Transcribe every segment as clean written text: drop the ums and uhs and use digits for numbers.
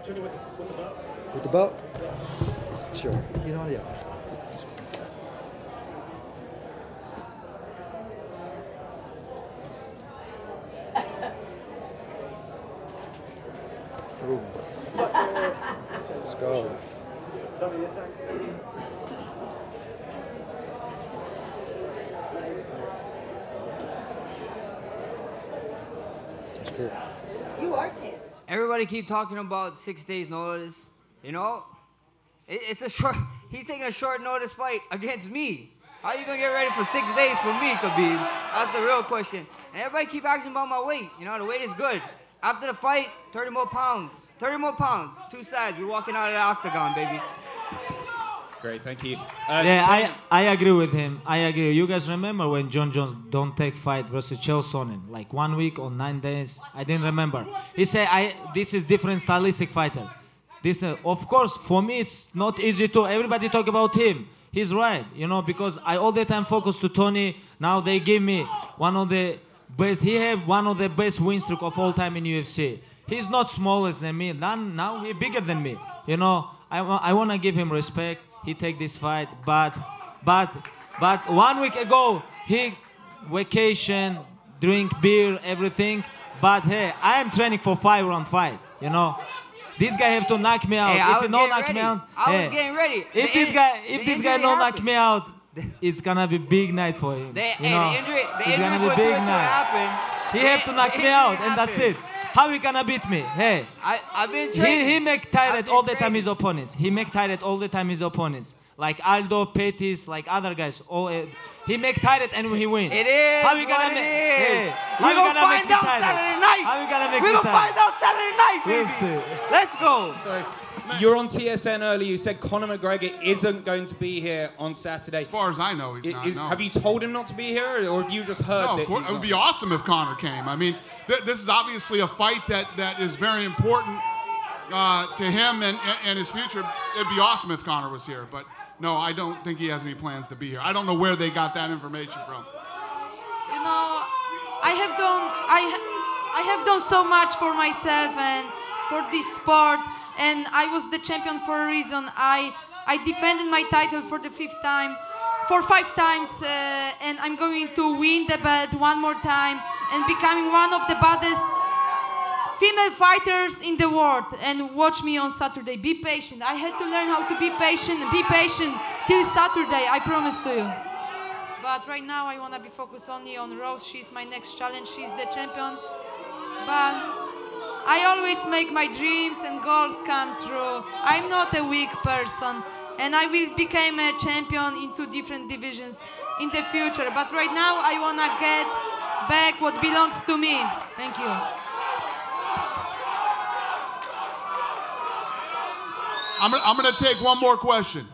opportunity with the belt? With the belt? Sure. You know, yeah. Let's go. Tell me this side. That's good. You are 10. Everybody keep talking about 6 days notice. You know, it's a short. He's taking a short notice fight against me. How you gonna get ready for 6 days for me, Khabib? That's the real question. And everybody keep asking about my weight. You know, the weight is good. After the fight, 30 more pounds. 30 more pounds. Two sides. We're walking out of the octagon, baby. Great, thank you. Yeah, I agree with him. I agree. You guys remember when John Jones don't take fight versus Chael Sonnen? Like 1 week or 9 days? I didn't remember. He said, this is different stylistic fighter. This, of course, for me, it's not easy to, everybody talk about him. He's right, you know, because I all the time focus to Tony. Now they give me one of the best, he have one of the best win streak of all time in UFC. He's not smaller than me. Now he's bigger than me. You know, I want to give him respect. He take this fight, but 1 week ago, he vacation, drink beer, everything. But hey, I am training for 5-round fight, you know. This guy have to knock me out. Hey, if he don't knock me out, I was getting ready. If this guy don't knock me out, it's gonna be big night for him. The injury it's gonna be big night. He have to knock me out, and that's it. How he gonna beat me? Hey, I've been training. He make tired all the time his opponents. He make tired all the time his opponents. Like Aldo, Pettis, like other guys. He make tired and he win. It is. How we gonna make? Hey, we're gonna find out Saturday night. How we gonna make? We're gonna find out Saturday night, baby. We'll see. Let's go. Sorry. You're on TSN earlier. You said Conor McGregor isn't going to be here on Saturday. As far as I know, he's not. No. Have you told him not to be here, or have you just heard that? No, of course, it would be awesome if Conor came. I mean, this is obviously a fight that is very important to him and his future. It'd be awesome if Conor was here, but no, I don't think he has any plans to be here. I don't know where they got that information from. You know, I have done so much for myself and for this sport, and I was the champion for a reason. I defended my title for the 5th time, and I'm going to win the belt one more time and becoming one of the baddest female fighters in the world. And watch me on Saturday. Be patient. I had to learn how to be patient till Saturday, I promise to you. But right now I want to be focused only on Rose. She's my next challenge. She's the champion. But I always make my dreams and goals come true. I'm not a weak person, and I will become a champion in 2 different divisions in the future. But right now I want to get back what belongs to me. Thank you. I'm going to take one more question.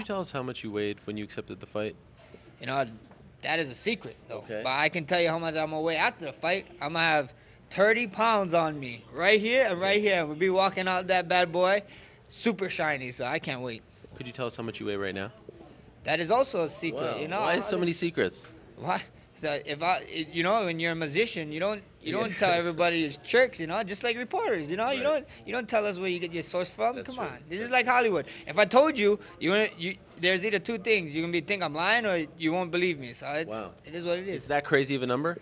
Tell us how much you weighed when you accepted the fight? You know, that is a secret, though. Okay. But I can tell you how much I'm going to weigh after the fight. I'm going to have 30 pounds on me right here and right here. We'll be walking out that bad boy super shiny, so I can't wait. Could you tell us how much you weigh right now? That is also a secret, Wow. you know. Why so many secrets? Why? So you know, when you're a musician, you don't tell everybody your tricks, you know. Just like reporters, you know, Right. you don't tell us where you get your source from. Come on, this is like Hollywood. If I told you, there's either 2 things: you're gonna think I'm lying, or you won't believe me. So it is what it is. Is that crazy of a number?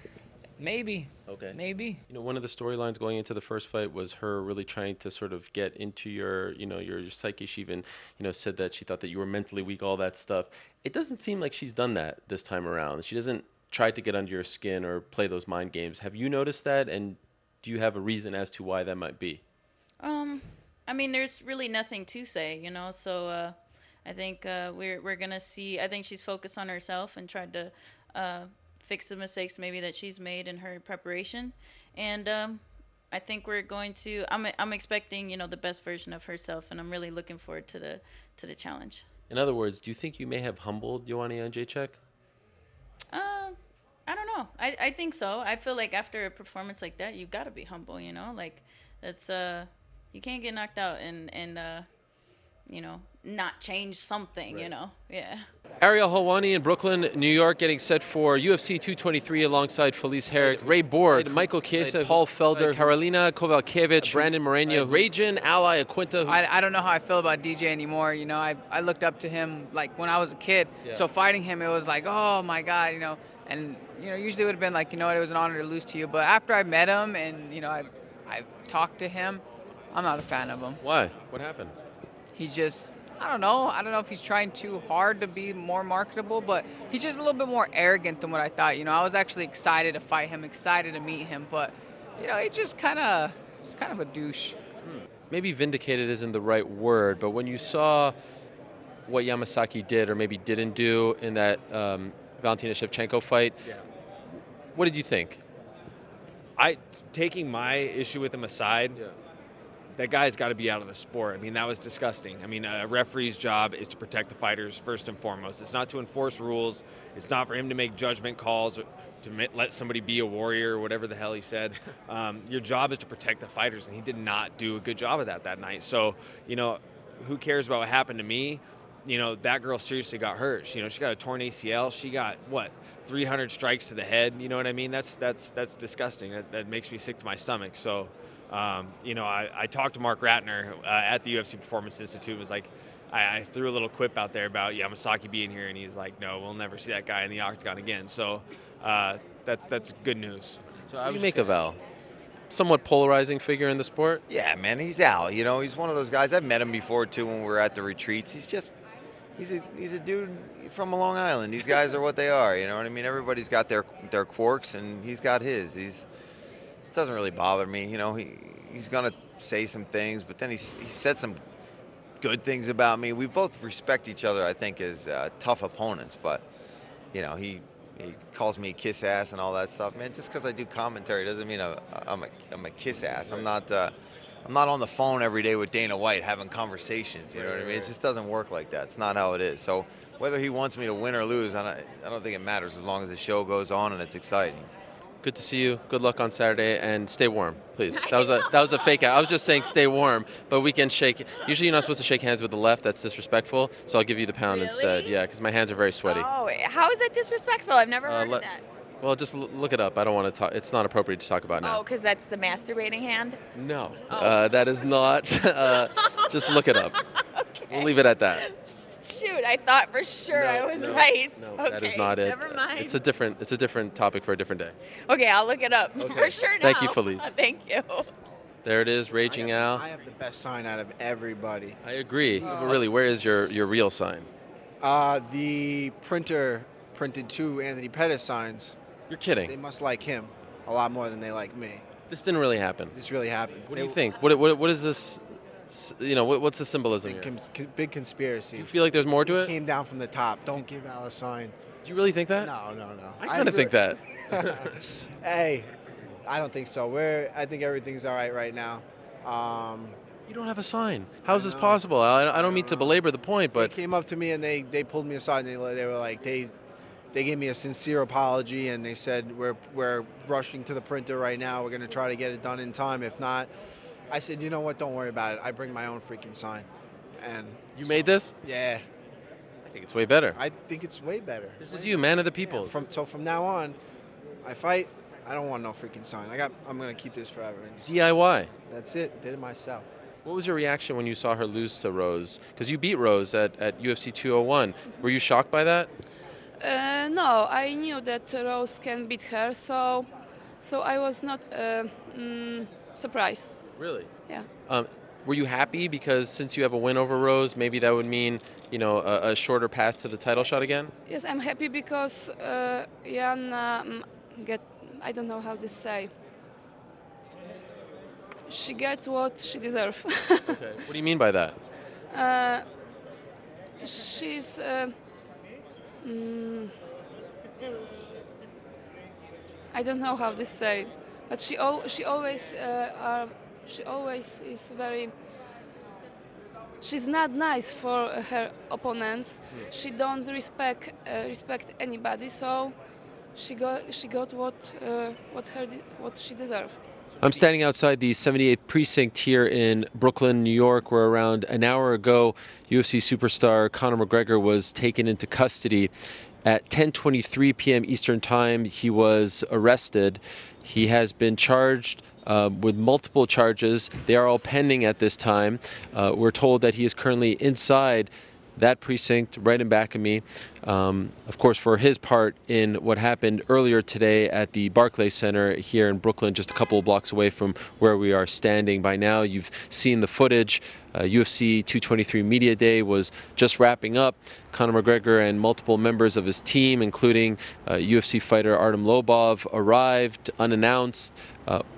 Maybe. Okay. Maybe. You know, one of the storylines going into the first fight was her really trying to sort of get into your psyche. She even, said that she thought that you were mentally weak, all that stuff. It doesn't seem like she's done that this time around. She doesn't tried to get under your skin or play those mind games. Have you noticed that, and do you have a reason as to why that might be? I mean, there's really nothing to say, you know. So I think we're gonna see. I think she's focused on herself and tried to fix the mistakes maybe that she's made in her preparation, and I think we're going to. I'm expecting, you know, the best version of herself, and I'm really looking forward to the challenge. In other words, do you think you may have humbled Joanna Jędrzejczyk? I don't know. I think so. I feel like after a performance like that, you gotta be humble, you know. Like that's you can't get knocked out and you know, not change something, right. You know. Yeah. Ariel Helwani in Brooklyn, New York, getting set for UFC 223 alongside Felice Herrick, Ray Borg, Michael Chiesa, Paul Felder, Karolina Kowalkiewicz, Brandon Moreno, Ragin, Ally Aquinta. I don't know how I feel about DJ anymore. You know, I looked up to him like when I was a kid. Yeah. So fighting him, it was like, oh my God, you know. And you know, usually it would have been like, you know what, it was an honor to lose to you. But after I met him and you know, I talked to him, I'm not a fan of him. Why? What happened? He's just, I don't know if he's trying too hard to be more marketable, but he's just a little bit more arrogant than what I thought. You know, I was actually excited to fight him, excited to meet him, but you know, he's just kind of a douche. Maybe vindicated isn't the right word, but when you saw what Yamasaki did or maybe didn't do in that Valentina Shevchenko fight, yeah. What did you think? Taking my issue with him aside, yeah. That guy's got to be out of the sport. I mean, that was disgusting. I mean, a referee's job is to protect the fighters first and foremost. It's not to enforce rules. It's not for him to make judgment calls or to let somebody be a warrior or whatever the hell he said. Your job is to protect the fighters, and he did not do a good job of that night. So, you know, who cares about what happened to me? You know, that girl seriously got hurt. You know, she got a torn ACL. She got, 300 strikes to the head. You know what I mean? That's disgusting. That makes me sick to my stomach. So, you know, I talked to Mark Ratner at the UFC Performance Institute. It was like, I threw a little quip out there about Yamasaki being here, and he's like, no, we'll never see that guy in the octagon again. So that's good news. So what do you make of Al? Somewhat polarizing figure in the sport? Yeah, man, he's Al. You know, he's one of those guys. I've met him before, too, when we were at the retreats. He's a dude from Long Island. These guys are what they are, you know what I mean? Everybody's got their quirks, and he's got his. It doesn't really bother me. You know, he's going to say some things, but then he said some good things about me. We both respect each other, I think, as tough opponents, but, you know, he calls me kiss ass and all that stuff. Man, just because I do commentary doesn't mean I'm a kiss ass. I'm not on the phone every day with Dana White having conversations. You know what I mean? It just doesn't work like that. It's not how it is. So whether he wants me to win or lose, I don't think it matters as long as the show goes on and it's exciting. Good to see you. Good luck on Saturday, and stay warm, please. That was a fake out. I was just saying stay warm, but we can shake. Usually you're not supposed to shake hands with the left. That's disrespectful. So I'll give you the pound instead. Yeah, because my hands are very sweaty. Oh, how is that disrespectful? I've never heard of that. Well, just look it up. I don't want to talk. It's not appropriate to talk about now. Oh, because that's the masturbating hand? No, that is not. Just look it up. Okay. We'll leave it at that. Shoot, I thought for sure I was right. No, okay, that is not it. Never mind. It's a different topic for a different day. Okay, I'll look it up for sure now. Thank you, Felice. Thank you. There it is, Raging Al. I have the best sign out of everybody. I agree. But really, where is your real sign? The printer printed 2 Anthony Pettis signs. You're kidding. They must like him a lot more than they like me. This didn't really happen. This really happened. What do you think? What is this? You know, what's the symbolism here? Big conspiracy. You feel like there's more to it? Came down from the top. Don't give Al a sign. Do you really think that? No. I kind of think that. Hey, I don't think so. I think everything's all right now. You don't have a sign. How is this possible? I don't mean to belabor the point, but they came up to me and they pulled me aside and they were like they gave me a sincere apology and they said we're rushing to the printer right now. We're gonna try to get it done in time. If not, I said, you know what? Don't worry about it. I bring my own freaking sign. And you made this? Yeah. I think it's way better. I think it's way better. This is you, man of the people. Yeah, from now on, I fight. I don't want no freaking sign. I'm gonna keep this forever. DIY. That's it. Did it myself. What was your reaction when you saw her lose to Rose? Because you beat Rose at UFC 201. Were you shocked by that? No, I knew that Rose can beat her, so I was not surprised. Really? Yeah. were you happy because since you have a win over Rose, maybe that would mean, you know, a shorter path to the title shot again? Yes, I'm happy because Jan I don't know how to say. She gets what she deserves. Okay. What do you mean by that? She's I don't know how to say, but she always is very. She's not nice for her opponents. She don't respect anybody, so she got what she deserves. I'm standing outside the 78th precinct here in Brooklyn, New York, where around an hour ago, UFC superstar Conor McGregor was taken into custody. At 10:23 p.m. Eastern Time, he was arrested. He has been charged with multiple charges. They are all pending at this time. We're told that he is currently inside that precinct right in back of me, of course, for his part in what happened earlier today at the Barclays Center here in Brooklyn, just a couple of blocks away from where we are standing. By now, you've seen the footage. UFC 223 Media Day was just wrapping up. Conor McGregor and multiple members of his team, including UFC fighter Artem Lobov, arrived unannounced,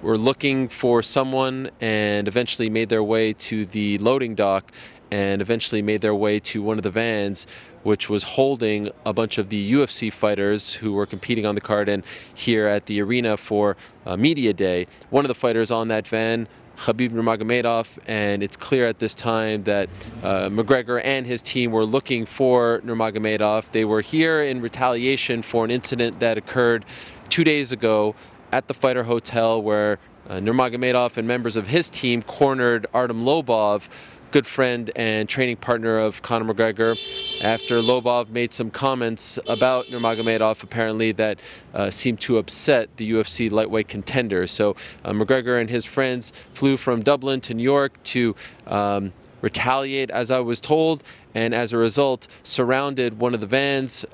were looking for someone, and eventually made their way to the loading dock and eventually made their way to one of the vans which was holding a bunch of the UFC fighters who were competing on the card and here at the arena for Media Day. One of the fighters on that van, Khabib Nurmagomedov, and it's clear at this time that McGregor and his team were looking for Nurmagomedov. They were here in retaliation for an incident that occurred 2 days ago at the Fighter Hotel where Nurmagomedov and members of his team cornered Artem Lobov, good friend and training partner of Conor McGregor, after Lobov made some comments about Nurmagomedov apparently that seemed to upset the UFC lightweight contender. So McGregor and his friends flew from Dublin to New York to retaliate, as I was told, and as a result surrounded one of the vans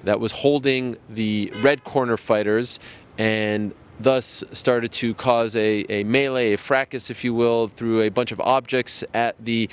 that was holding the red corner fighters, and thus started to cause a melee, a fracas, if you will, through a bunch of objects at the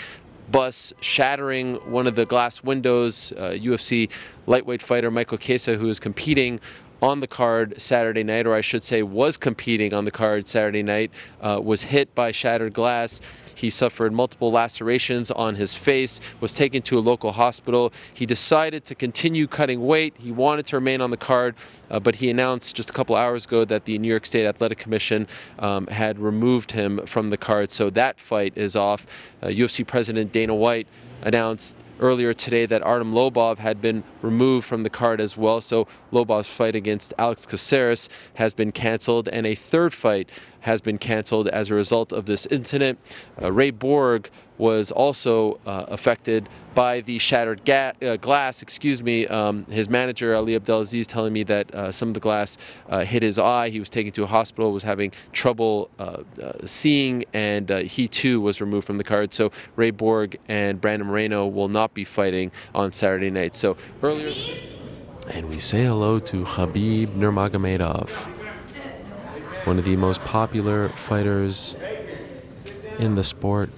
bus, shattering one of the glass windows. UFC lightweight fighter Michael Chiesa, who is competing on the card Saturday night, or I should say was competing on the card Saturday night, was hit by shattered glass. He suffered multiple lacerations on his face, was taken to a local hospital. He decided to continue cutting weight. He wanted to remain on the card, but he announced just a couple hours ago that the New York State Athletic Commission had removed him from the card. So that fight is off. UFC President Dana White announced earlier today that Artem Lobov had been removed from the card as well. So Lobov's fight against Alex Caceres has been canceled, and a third fight has been canceled as a result of this incident. Ray Borg was also affected by the shattered glass. His manager, Ali Abdelaziz, telling me that some of the glass hit his eye. He was taken to a hospital, was having trouble seeing, and he too was removed from the card. So Ray Borg and Brandon Moreno will not be fighting on Saturday night. So earlier... And we say hello to Khabib Nurmagomedov, one of the most popular fighters in the sport.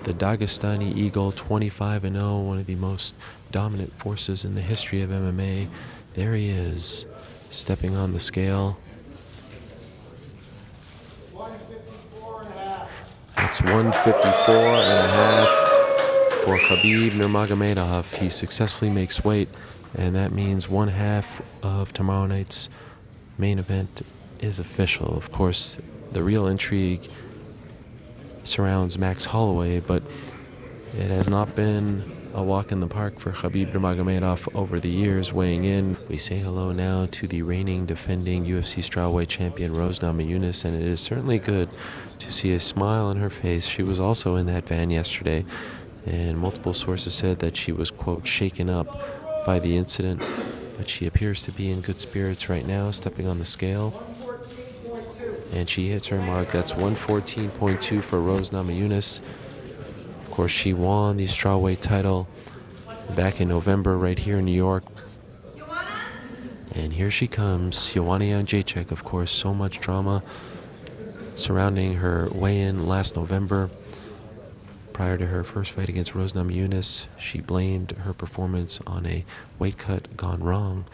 The Dagestani Eagle, 25-0, one of the most dominant forces in the history of MMA. There he is, stepping on the scale. That's 154.5 for Khabib Nurmagomedov. He successfully makes weight, and that means one half of tomorrow night's main event is official. Of course, the real intrigue surrounds Max Holloway, but it has not been a walk in the park for Khabib Nurmagomedov over the years. Weighing in, we say hello now to the reigning defending UFC strawweight champion Rose Namajunas, and it is certainly good to see a smile on her face. She was also in that van yesterday, and multiple sources said that she was, quote, shaken up by the incident, but she appears to be in good spirits right now, stepping on the scale. And she hits her mark. That's 114.2 for Rose Namajunas. Of course, she won the strawweight title back in November right here in New York. And here she comes, Joanna Jędrzejczyk. Of course, so much drama surrounding her weigh-in last November. Prior to her first fight against Rose Namajunas, she blamed her performance on a weight cut gone wrong.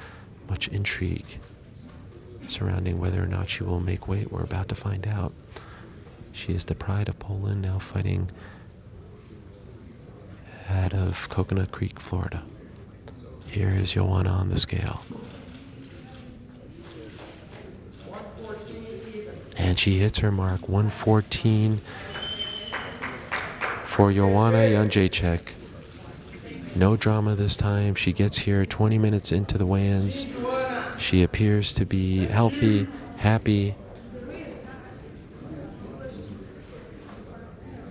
Much intrigue surrounding whether or not she will make weight. We're about to find out. She is the pride of Poland, now fighting out of Coconut Creek, Florida. Here is Joanna on the scale. And she hits her mark, 114 for Joanna Jędrzejczyk. No drama this time. She gets here 20 minutes into the weigh-ins. She appears to be healthy, happy.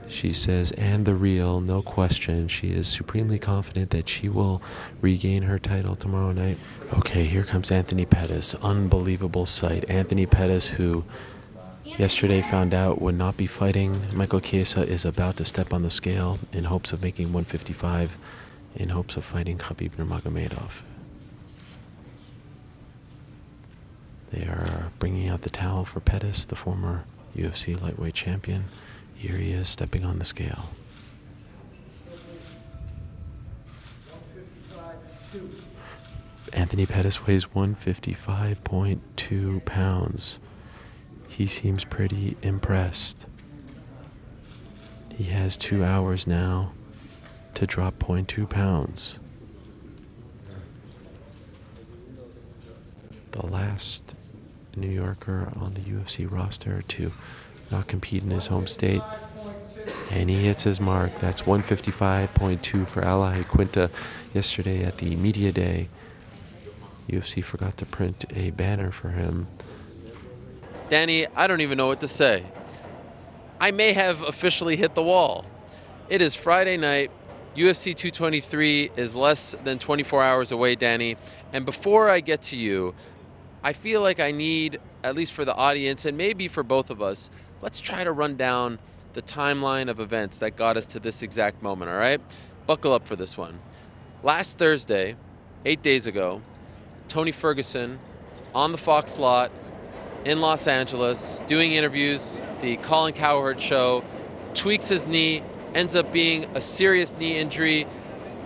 She says, and the real, no question. She is supremely confident that she will regain her title tomorrow night. Okay, here comes Anthony Pettis. Unbelievable sight. Anthony Pettis, who yesterday found out would not be fighting Michael Chiesa, is about to step on the scale in hopes of making 155, in hopes of fighting Khabib Nurmagomedov. They are bringing out the towel for Pettis, the former UFC lightweight champion. Here he is stepping on the scale. Anthony Pettis weighs 155.2 pounds. He seems pretty impressed. He has 2 hours now to drop 0.2 pounds. The last New Yorker on the UFC roster to not compete in his home state. And he hits his mark. That's 155.2 for Al Quinta yesterday at the media day. UFC forgot to print a banner for him. Danny, I don't even know what to say. I may have officially hit the wall. It is Friday night. UFC 223 is less than 24 hours away, Danny. And before I get to you, I feel like I need, at least for the audience and maybe for both of us, let's try to run down the timeline of events that got us to this exact moment, all right? Buckle up for this one. Last Thursday, 8 days ago, Tony Ferguson on the Fox slot in Los Angeles, doing interviews, the Colin Cowherd show, tweaks his knee, ends up being a serious knee injury,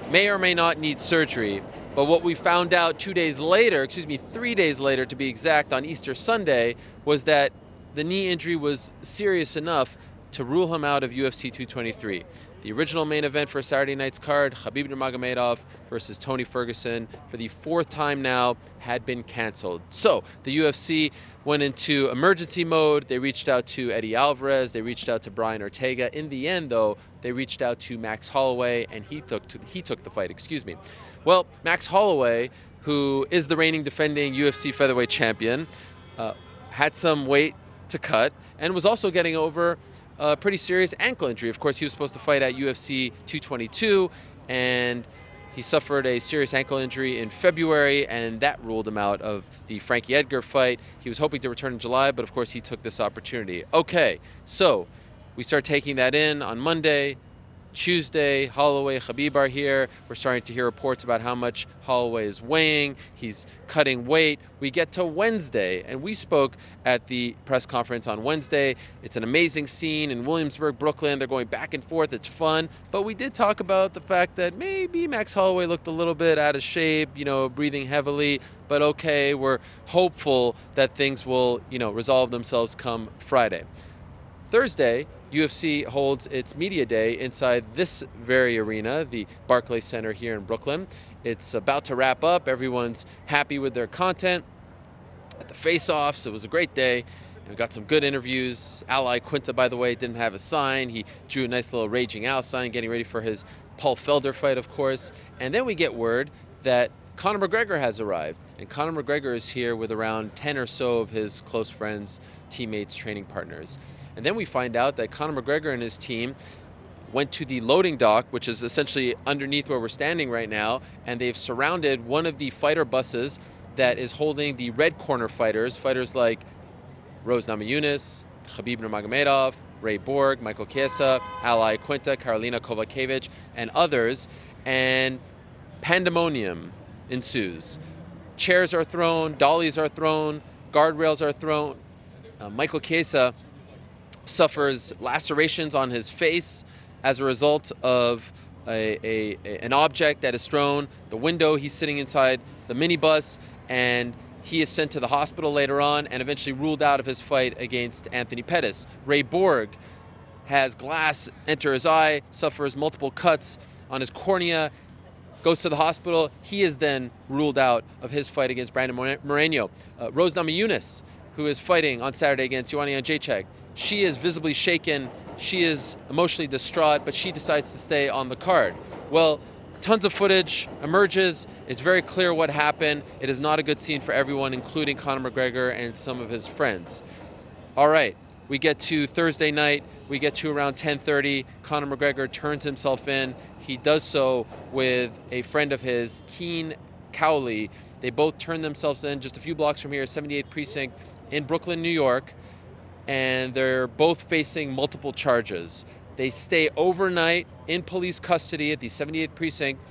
may or may not need surgery. But what we found out 3 days later to be exact, on Easter Sunday, was that the knee injury was serious enough to rule him out of UFC 223. The original main event for Saturday night's card, Khabib Nurmagomedov versus Tony Ferguson, for the 4th time now, had been canceled. So the UFC went into emergency mode. They reached out to Eddie Alvarez. They reached out to Brian Ortega. In the end, though, they reached out to Max Holloway, and he took the fight. Excuse me. Well, Max Holloway, who is the reigning defending UFC featherweight champion, had some weight to cut and was also getting over a pretty serious ankle injury. Of course, he was supposed to fight at UFC 222, and he suffered a serious ankle injury in February, and that ruled him out of the Frankie Edgar fight. He was hoping to return in July, but of course he took this opportunity. Okay, so we start taking that in on Monday. Tuesday, Holloway, Khabib are here. We're starting to hear reports about how much Holloway is weighing. He's cutting weight. We get to Wednesday, and we spoke at the press conference on Wednesday. It's an amazing scene in Williamsburg, Brooklyn. They're going back and forth. It's fun. But we did talk about the fact that maybe Max Holloway looked a little bit out of shape, breathing heavily. But okay, we're hopeful that things will, resolve themselves come Friday. Thursday, UFC holds its media day inside this very arena, the Barclays Center here in Brooklyn. It's about to wrap up. Everyone's happy with their content. At the face-offs, it was a great day. And we got some good interviews. Al Quinta, by the way, didn't have a sign. He drew a nice little Raging Al sign, getting ready for his Paul Felder fight, of course. And then we get word that Conor McGregor has arrived. And Conor McGregor is here with around 10 or so of his close friends, teammates, training partners. And then we find out that Conor McGregor and his team went to the loading dock, which is essentially underneath where we're standing right now, and they've surrounded one of the fighter buses that is holding the red corner fighters like Rose Namajunas, Khabib Nurmagomedov, Ray Borg, Michael Chiesa, Al Quinta, Karolina Kowalkiewicz, and others, and pandemonium ensues. Chairs are thrown, dollies are thrown, guardrails are thrown. Michael Chiesa suffers lacerations on his face as a result of an object that is thrown, the window. He's sitting inside the minibus, and he is sent to the hospital later on and eventually ruled out of his fight against Anthony Pettis. Ray Borg has glass enter his eye, suffers multiple cuts on his cornea, goes to the hospital. He is then ruled out of his fight against Brandon Moreno. Rose Namajunas, who is fighting on Saturday against Joanna Jędrzejczyk, she is visibly shaken. She is emotionally distraught, but she decides to stay on the card. Well, tons of footage emerges. It's very clear what happened. It is not a good scene for everyone, including Conor McGregor and some of his friends. All right, we get to Thursday night. We get to around 10:30. Conor McGregor turns himself in. He does so with a friend of his, Keen Cowley. They both turn themselves in just a few blocks from here, 78th Precinct in Brooklyn, New York, and they're both facing multiple charges. They stay overnight in police custody at the 78th Precinct.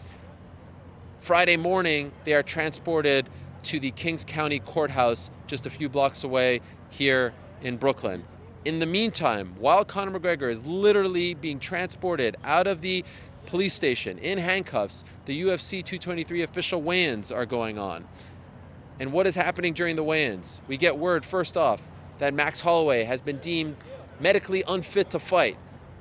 Friday morning, they are transported to the Kings County Courthouse just a few blocks away here in Brooklyn. In the meantime, while Conor McGregor is literally being transported out of the police station in handcuffs, the UFC 223 official weigh-ins are going on. And what is happening during the weigh-ins? We get word, first off, that Max Holloway has been deemed medically unfit to fight,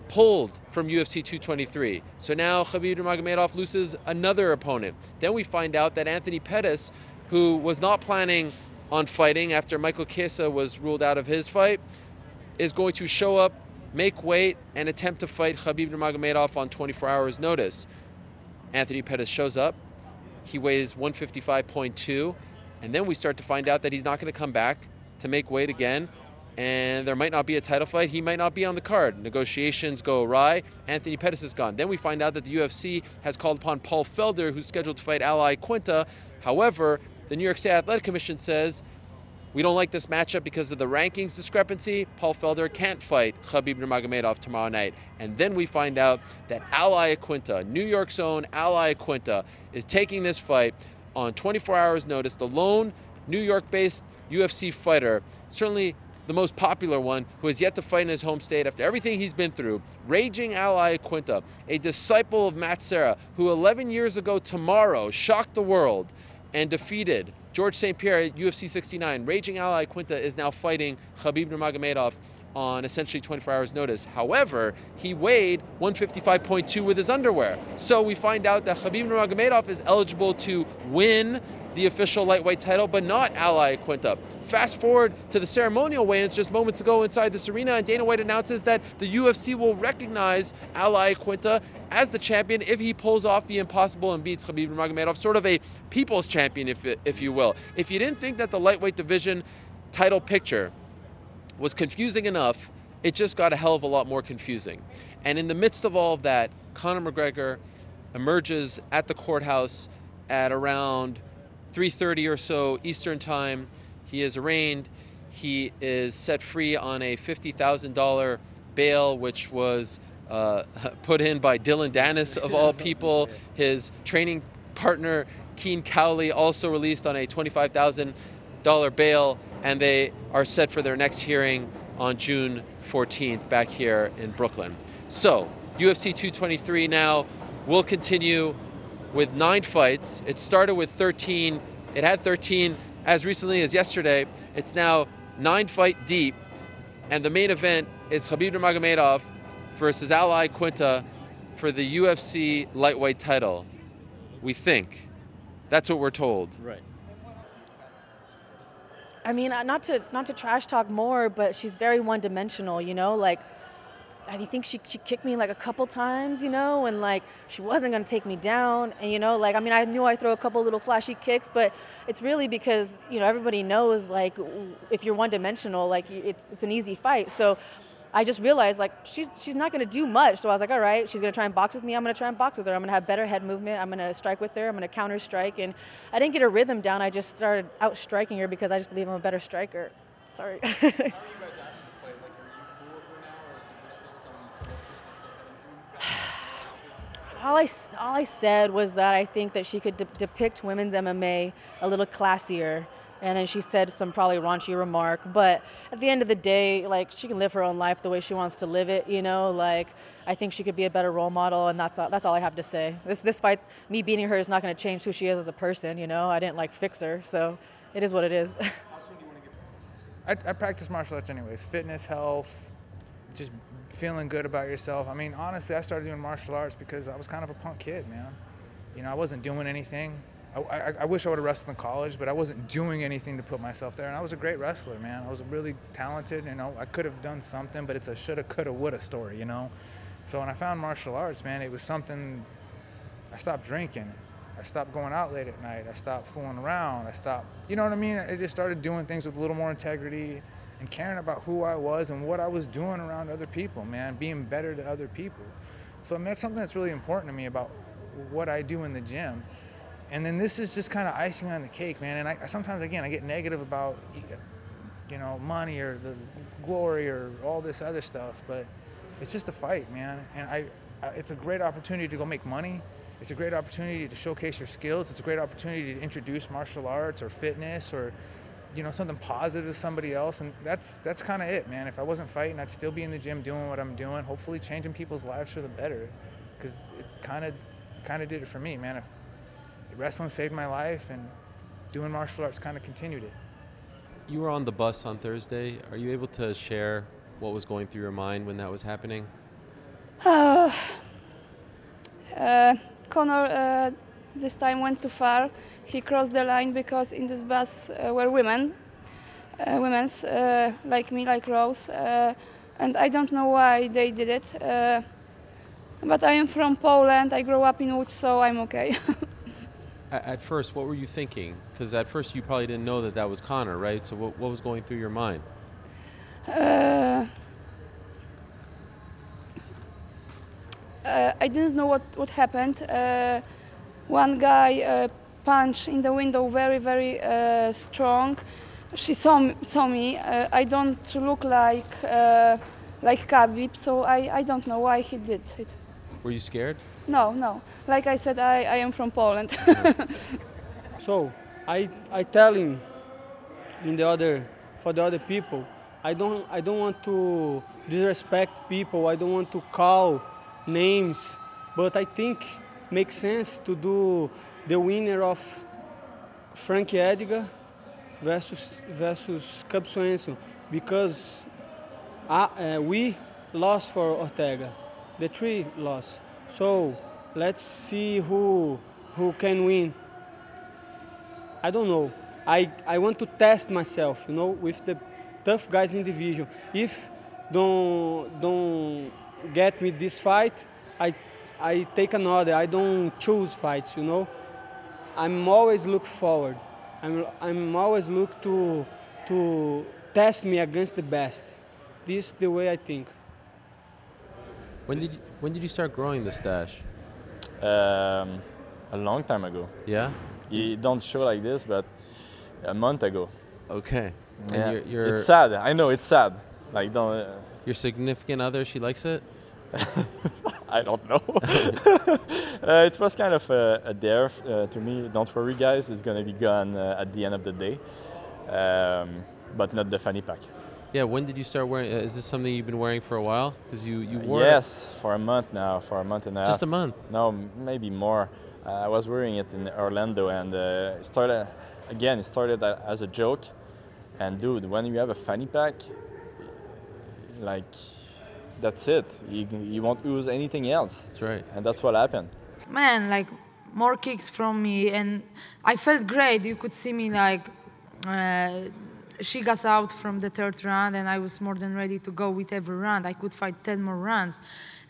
pulled from UFC 223. So now Khabib Nurmagomedov loses another opponent. Then we find out that Anthony Pettis, who was not planning on fighting after Michael Chiesa was ruled out of his fight, is going to show up, make weight, and attempt to fight Khabib Nurmagomedov on 24 hours notice. Anthony Pettis shows up. He weighs 155.2, and then we start to find out that he's not going to come back to make weight again, and there might not be a title fight. He might not be on the card. Negotiations go awry. Anthony Pettis is gone. Then we find out that the UFC has called upon Paul Felder, who's scheduled to fight Ally Quinta. However, the New York State Athletic Commission says, we don't like this matchup because of the rankings discrepancy. Paul Felder can't fight Khabib Nurmagomedov tomorrow night. And then we find out that Ally Quinta, New York's own Ally Quinta, is taking this fight on 24 hours notice. The lone New York-based UFC fighter, certainly the most popular one, who has yet to fight in his home state after everything he's been through. Raging Ally Quinta, a disciple of Matt Serra, who 11 years ago tomorrow shocked the world and defeated George St. Pierre at UFC 69. Raging Ally Quinta is now fighting Khabib Nurmagomedov on essentially 24 hours notice. However, he weighed 155.2 with his underwear. So we find out that Khabib Nurmagomedov is eligible to win the official lightweight title, but not Ally Quinta. Fast forward to the ceremonial weigh-ins just moments ago inside this arena, and Dana White announces that the UFC will recognize Ally Quinta as the champion if he pulls off the impossible and beats Khabib Nurmagomedov, sort of a people's champion, if you will. If you didn't think that the lightweight division title picture was confusing enough, it just got a hell of a lot more confusing. And in the midst of all of that, Conor McGregor emerges at the courthouse at around 3:30 or so Eastern time. He is arraigned. He is set free on a $50,000 bail, which was put in by Dylan Dennis, of all people. His training partner, Keen Cowley, also released on a $25,000 bail, and they are set for their next hearing on June 14th back here in Brooklyn. So, UFC 223 now will continue with 9 fights. It started with 13. It had 13 as recently as yesterday. It's now 9 fight deep, and the main event is Khabib Nurmagomedov versus Ally Quinta for the UFC lightweight title. We think. That's what we're told. Right. I mean, not to trash talk more, but she's very one-dimensional, you know? Like, I think she kicked me like a couple times, you know, and like she wasn't going to take me down. And, you know, like, I mean, I knew I throw a couple little flashy kicks, but it's really because, you know, everybody knows, like, if you're one-dimensional, like, it's an easy fight. So I just realized, like, she's not going to do much. So I was like, all right, she's going to try and box with me. I'm going to try and box with her. I'm going to have better head movement. I'm going to strike with her. I'm going to counter strike. And I didn't get her rhythm down. I just started out striking her because I just believe I'm a better striker. Sorry. All I said was that I think that she could depict women's MMA a little classier. And then she said some probably raunchy remark. But at the end of the day, like, she can live her own life the way she wants to live it, you know? Like, I think she could be a better role model, and that's all I have to say. This fight, me beating her is not going to change who she is as a person, you know? I didn't, like, fix her, so it is what it is. I practice martial arts anyways. Fitness, health, just feeling good about yourself. I mean, honestly, I started doing martial arts because I was kind of a punk kid, man. You know, I wasn't doing anything. I wish I would have wrestled in college, but I wasn't doing anything to put myself there. And I was a great wrestler, man. I was really talented, you know. I could have done something, but it's a shoulda, coulda, woulda story, you know. So when I found martial arts, man, it was something. I stopped drinking. I stopped going out late at night. I stopped fooling around. I stopped, you know what I mean? I just started doing things with a little more integrity and caring about who I was and what I was doing around other people, man, being better to other people. So I mean, that's something that's really important to me about what I do in the gym. And then this is just kind of icing on the cake, man. And I sometimes, again, I get negative about, you know, money or the glory or all this other stuff, but it's just a fight, man. And it's a great opportunity to go make money. It's a great opportunity to showcase your skills. It's a great opportunity to introduce martial arts or fitness or, you know, something positive to somebody else. And that's kind of it, man. If I wasn't fighting, I'd still be in the gym doing what I'm doing, hopefully changing people's lives for the better, because it's kind of did it for me, man. Wrestling saved my life, and doing martial arts kind of continued it. You were on the bus on Thursday. Are you able to share what was going through your mind when that was happening? Conor this time went too far. He crossed the line because in this bus were women's like me, like Rose, and I don't know why they did it. But I am from Poland. I grew up in Łódź, so I'm okay. At first, what were you thinking? Because at first you probably didn't know that was Conor, right? So what was going through your mind? I didn't know what happened. One guy punched in the window very, very strong. She saw me. I don't look like Khabib, so I don't know why he did it. Were you scared? No. Like I said, I am from Poland. So I tell him for the other people, I don't want to disrespect people. I don't want to call names, but I think makes sense to do the winner of Frankie Edgar versus Cub Swanson, because we lost for Ortega, the three lost. So let's see who can win. I don't know. I want to test myself, you know, with the tough guys in division. If don't get me this fight, I take another. I don't choose fights, you know. I'm always look forward. I'm always look to test me against the best. This is the way I think. When did you start growing the stash? A long time ago. Yeah? You don't show like this, but a month ago. Okay. Yeah. And you're it's sad. I know it's sad. Like don't. Your significant other, she likes it? I don't know. It was kind of a dare to me. Don't worry, guys. It's gonna be gone at the end of the day, but not the fanny pack. Yeah. When did you start wearing? Is this something you've been wearing for a while? Because you wore Yes, for a month now. For a month and a half. Just a month? No, maybe more. I was wearing it in Orlando, and it started as a joke. And dude, when you have a fanny pack, like, that's it. You won't use anything else. That's right. And that's what happened. Man, like, more kicks from me, and I felt great. You could see me, like, she got out from the third round, and I was more than ready to go with every round. I could fight 10 more rounds.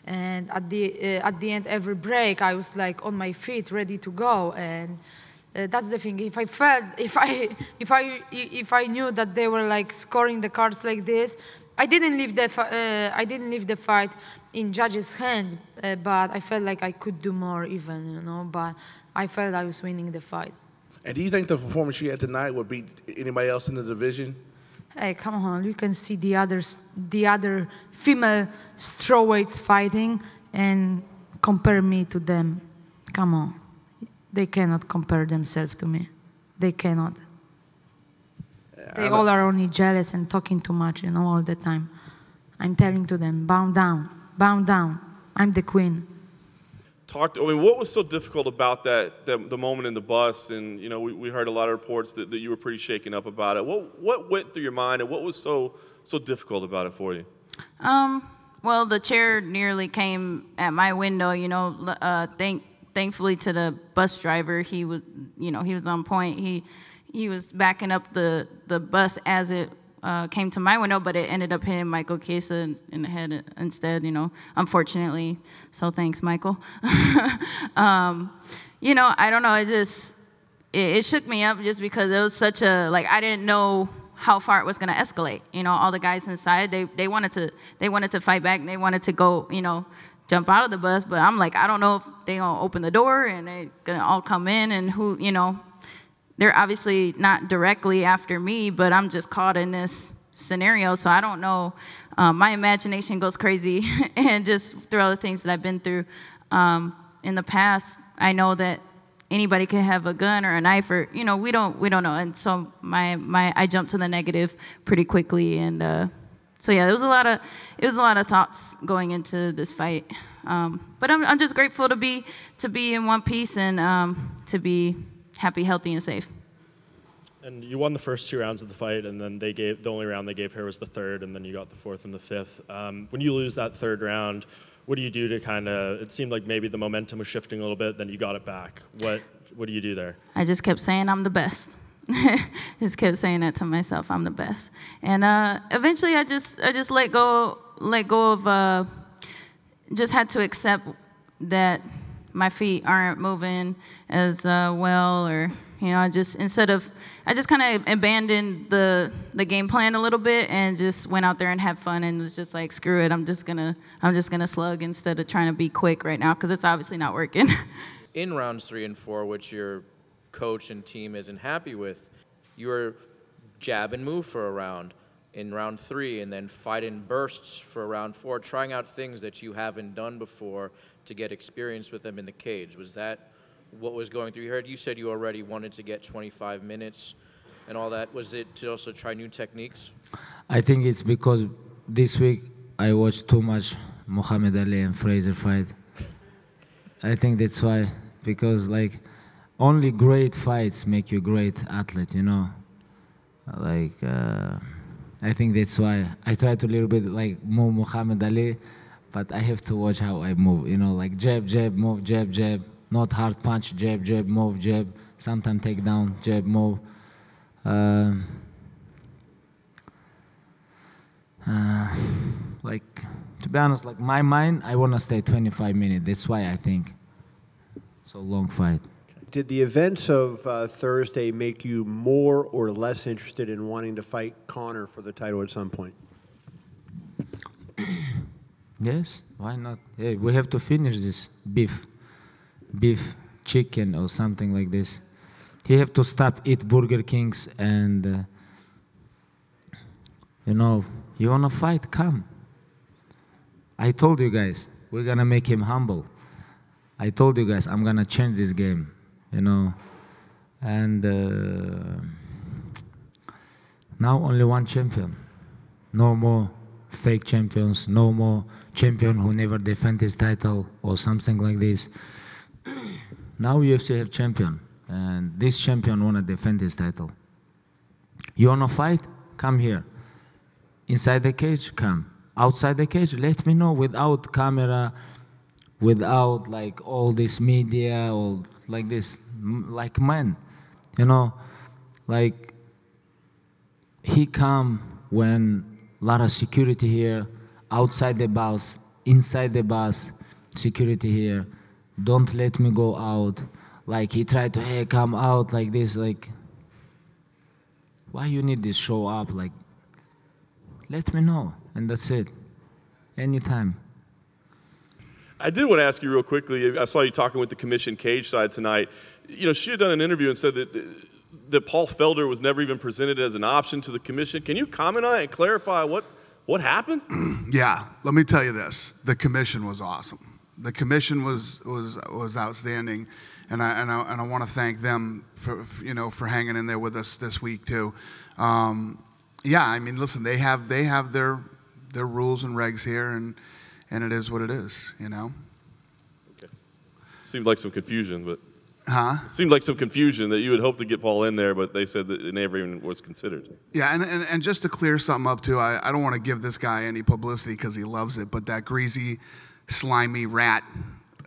And at the end, every break, I was, like, on my feet, ready to go. And that's the thing. If I knew that they were, like, scoring the cards like this, I didn't leave the fight in judges' hands, but I felt like I could do more even, you know. But I felt I was winning the fight. And do you think the performance you had tonight would beat anybody else in the division? Hey, come on! You can see the other female strawweights fighting and compare me to them. Come on, they cannot compare themselves to me. They cannot. They all are only jealous and talking too much, you know, all the time. I'm telling to them, bow down, bow down. I'm the queen. What was so difficult about the moment in the bus? And you know, we heard a lot of reports that you were pretty shaken up about it. What went through your mind, and what was so difficult about it for you? Well, the chair nearly came at my window. You know, thankfully to the bus driver, he was on point. He was backing up the bus as it came to my window, but it ended up hitting Michael Chiesa in the head instead, you know, unfortunately. So thanks, Michael. You know, I don't know, it shook me up just because it was such a, like, I didn't know how far it was going to escalate. You know, all the guys inside, they wanted to fight back, and they wanted to go, you know, jump out of the bus, but I'm like, I don't know if they're going to open the door and they're going to all come in, and who, you know, they're obviously not directly after me, but I'm just caught in this scenario, so I don't know. My imagination goes crazy, and just through all the things that I've been through in the past, I know that anybody can have a gun or a knife, or you know, we don't know, and so I jumped to the negative pretty quickly, and so yeah, there was a lot of thoughts going into this fight, but I'm just grateful to be in one piece and to be happy, healthy, and safe. And you won the first 2 rounds of the fight, and then the only round they gave her was the third, and then you got the fourth and the fifth. When you lose that third round, what do you do to kind of? It seemed like maybe the momentum was shifting a little bit, then you got it back. What do you do there? I just kept saying I'm the best. Just kept saying that to myself, I'm the best. And eventually, I just let go of. Just had to accept that my feet aren't moving as well, or you know, I just kind of abandoned the game plan a little bit and just went out there and had fun and was just like, screw it, I'm just gonna slug instead of trying to be quick right now, because it's obviously not working. In rounds 3 and 4, which your coach and team isn't happy with, you were jab and move for a round in round 3, and then fight in bursts for round 4, trying out things that you haven't done before to get experience with them in the cage. Was that what was going through your head? You said you already wanted to get 25 minutes and all that. Was it to also try new techniques? I think it's because this week I watched too much Muhammad Ali and Fraser fight. I think that's why, because like only great fights make you a great athlete, you know. Like I think that's why I try to a little bit like move Muhammad Ali, but I have to watch how I move, you know, like jab, jab, move, jab, jab, not hard punch, jab, jab, move, jab, sometimes take down, jab, move. Like, to be honest, like my mind, I want to stay 25 minutes. That's why I think so long fight. Did the events of Thursday make you more or less interested in wanting to fight Conor for the title at some point? Yes, why not? Hey, we have to finish this beef, chicken or something like this. He have to stop eat Burger Kings and, you know, you wanna fight, come. I told you guys, we're gonna make him humble. I told you guys, I'm gonna change this game, you know. And now only one champion. No more fake champions, no more champion who never defend his title or something like this. Now UFC have champion, and this champion wanna defend his title. You wanna fight? Come here. Inside the cage, come. Outside the cage, let me know, without camera, without like all this media or like this, like men, you know, like he come when a lot of security here, outside the bus, inside the bus, security here, don't let me go out. Like he tried to, hey, come out like this, like, why you need this show up? Like, let me know, and that's it. Anytime. I did want to ask you real quickly, I saw you talking with the commission cage side tonight. You know, she had done an interview and said that Paul Felder was never even presented as an option to the commission. Can you comment on it and clarify what happened? Yeah, let me tell you this. The commission was awesome. the commission was outstanding, and I want to thank them for hanging in there with us this week too. Yeah, I mean, listen, they have their rules and regs here, and it is what it is, you know. Okay. Seemed like some confusion, but. Huh? Seemed like some confusion that you had hoped to get Paul in there, but they said that it never even was considered. Yeah, and just to clear something up too, I don't want to give this guy any publicity because he loves it, but that greasy, slimy rat,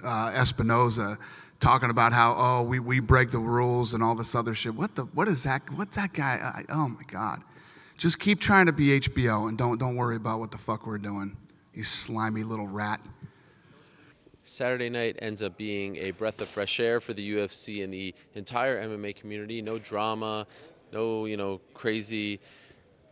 Espinoza, talking about how we break the rules and all this other shit. What is that? What's that guy? Oh my God! Just keep trying to be HBO and don't worry about what the fuck we're doing. You slimy little rat. Saturday night ends up being a breath of fresh air for the UFC and the entire MMA community. No drama, no, crazy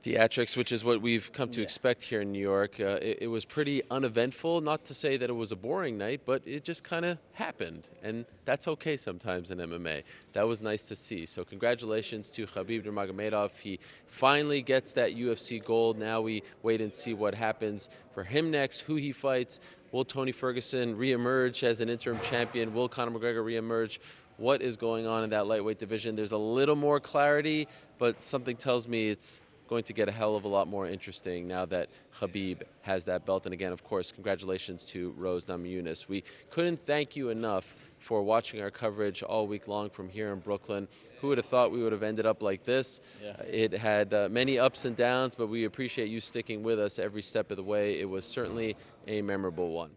theatrics, which is what we've come to expect here in New York. It was pretty uneventful. Not to say that it was a boring night, but it just kind of happened. And that's okay sometimes in MMA. That was nice to see. So congratulations to Khabib Nurmagomedov. He finally gets that UFC gold. Now we wait and see what happens for him next, who he fights. Will Tony Ferguson reemerge as an interim champion? Will Conor McGregor reemerge? What is going on in that lightweight division? There's a little more clarity, but something tells me it's going to get a hell of a lot more interesting now that Khabib has that belt. And again, of course, congratulations to Rose Namajunas. We couldn't thank you enough for watching our coverage all week long from here in Brooklyn. Who would have thought we would have ended up like this? Yeah. It had many ups and downs, but we appreciate you sticking with us every step of the way. It was certainly a memorable one.